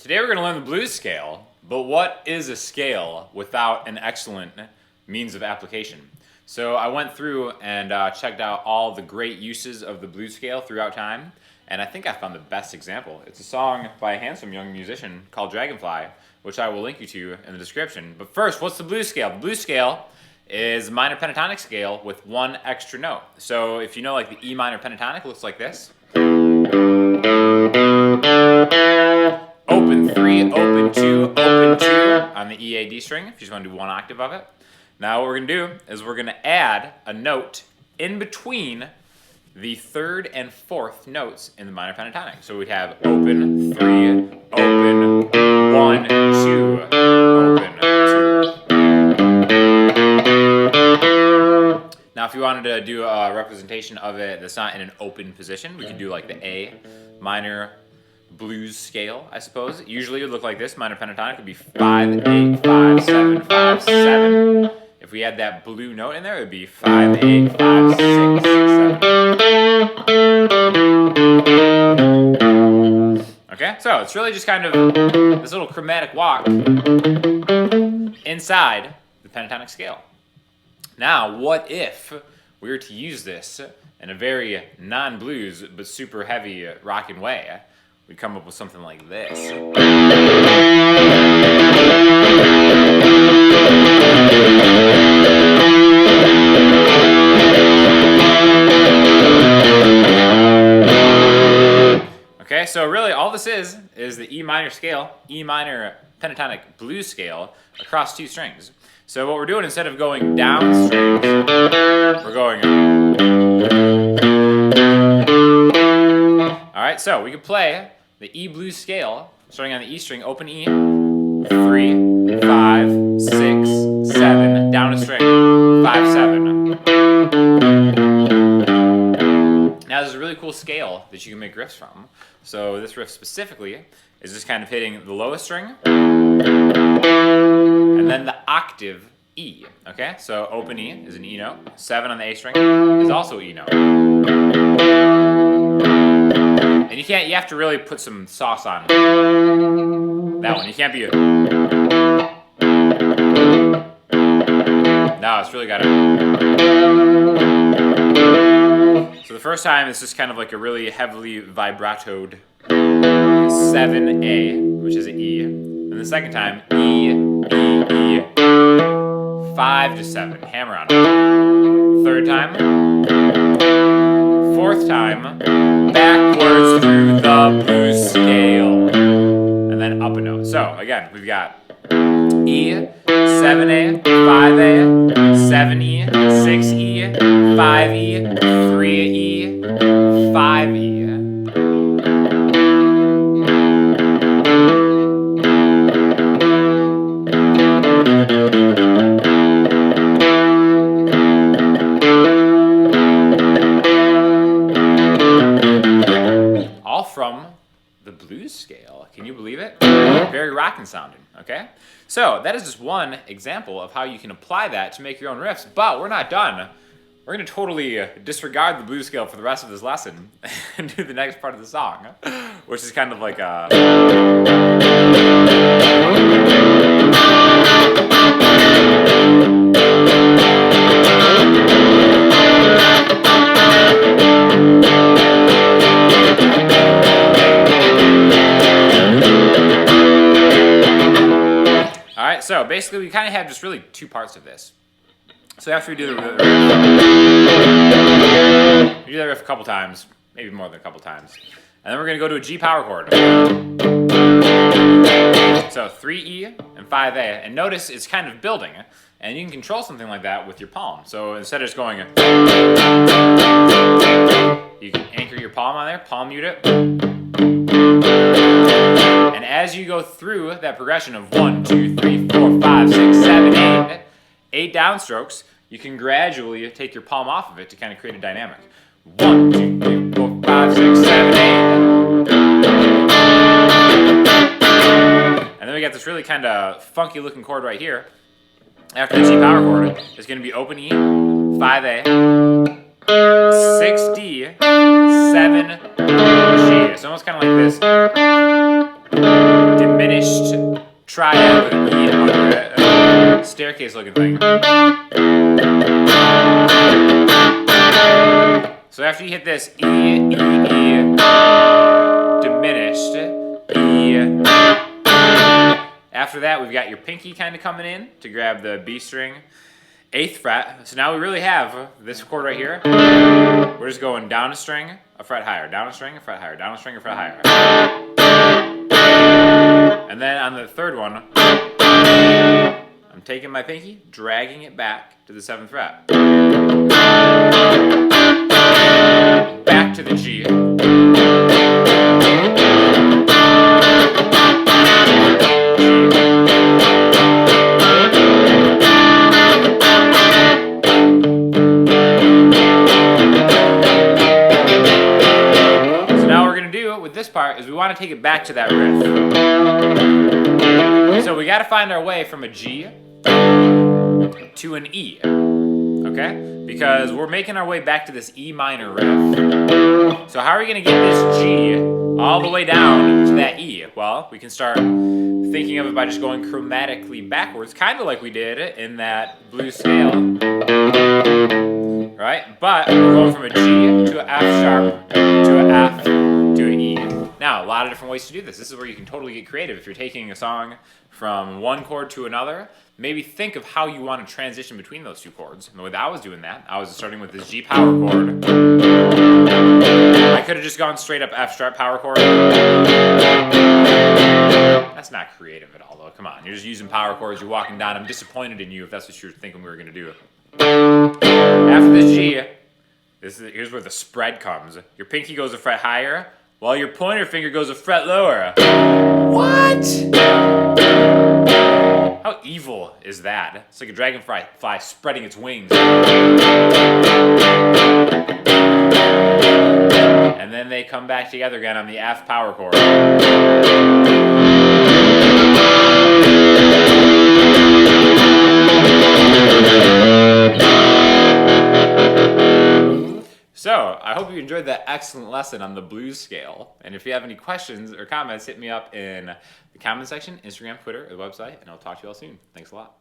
Today we're going to learn the blues scale, but what is a scale without an excellent means of application? So I went through and checked out all the great uses of the blues scale throughout time, and I think I found the best example. It's a song by a handsome young musician called Dragonfly, which I will link you to in the description. But first, what's the blues scale? The blues scale is a minor pentatonic scale with one extra note. So if you know, like, the E minor pentatonic looks like this. Open 3, open 2, open 2 on the E, A, D string, if you just want to do one octave of it. Now what we're going to do is we're going to add a note in between the third and fourth notes in the minor pentatonic. So we'd have open 3, open 1, 2, open 2. Now if you wanted to do a representation of it that's not in an open position, we could do like the A minor blues scale, I suppose. Usually it would look like this. Minor pentatonic would be 5, 8, 5, 7, 5, 7. If we had that blue note in there, it would be 5, 8, 5, 6, 7. Okay, so it's really just kind of this little chromatic walk inside the pentatonic scale. Now, what if we were to use this in a very non-blues but super heavy rockin' way? We'd come up with something like this. Okay, so really all this is the E minor scale, E minor pentatonic blues scale across two strings. So what we're doing, instead of going down strings, we're going. Alright, so we could play the E blues scale, starting on the E string, open E, 3, 5, 6, 7, down a string, 5, 7. Now there's a really cool scale that you can make riffs from. So this riff specifically is just kind of hitting the lowest string, and then the octave E, okay? So open E is an E note, 7 on the A string is also E note. And you have to really put some sauce on that one. You can't be no, it's really gotta. So the first time it's just kind of like a really heavily vibratoed 7A, which is an E. And the second time, E, E, E, 5 to 7, hammer on it. Third time, fourth time, backwards through the blues scale, and then up a note. So again, we've got E, 7A, 5A, 7E, 6E, 5E, 3E, 5E. All from the blues scale. Can you believe it? Very rockin' sounding, okay? So that is just one example of how you can apply that to make your own riffs, but we're not done. We're going to totally disregard the blues scale for the rest of this lesson and do the next part of the song, which is kind of like a... Alright, so basically we kind of have just really two parts of this. So after we do the riff, we do that riff a couple times, maybe more than a couple times. And then we're going to go to a G power chord. So 3E and 5A. And notice it's kind of building. And you can control something like that with your palm. So instead of just going, you can anchor your palm on there, palm mute it. And as you go through that progression of 1, 2, 3, 4, 5, 6, 7, 8, 8 downstrokes, you can gradually take your palm off of it to kind of create a dynamic. 1, 2, 3, 4, 5, 6, 7, 8. And then we got this really kind of funky looking chord right here. After the G power chord, it's going to be open E, 5A, 6D, 7G. It's almost kind of like this. triad with an E under it. Staircase looking thing. So after you hit this E, E, E, diminished, E. After that, we've got your pinky kind of coming in to grab the B string, 8th fret. So now we really have this chord right here. We're just going down a string, a fret higher, down a string, a fret higher, down a string, a fret higher. And then on the third one, I'm taking my pinky, dragging it back to the 7th fret. Back to the G. This part is we want to take it back to that riff. So we got to find our way from a G to an E, okay? Because we're making our way back to this E minor riff. So how are we going to get this G all the way down to that E? Well, we can start thinking of it by just going chromatically backwards, kind of like we did in that blues scale, right? But we're going from a G to an F sharp to an F to an E. Now, a lot of different ways to do this. This is where you can totally get creative. If you're taking a song from one chord to another, maybe think of how you want to transition between those two chords. And the way that I was doing that, I was starting with this G power chord. I could have just gone straight up F sharp power chord. That's not creative at all, though. Come on, you're just using power chords. You're walking down. I'm disappointed in you if that's what you're thinking we were going to do. After this G, here's where the spread comes. Your pinky goes a fret higher, while your pointer finger goes a fret lower. What? How evil is that? It's like a dragonfly spreading its wings. And then they come back together again on the F power chord. So, I hope you enjoyed that excellent lesson on the blues scale. And if you have any questions or comments, hit me up in the comment section, Instagram, Twitter, or the website, and I'll talk to you all soon. Thanks a lot.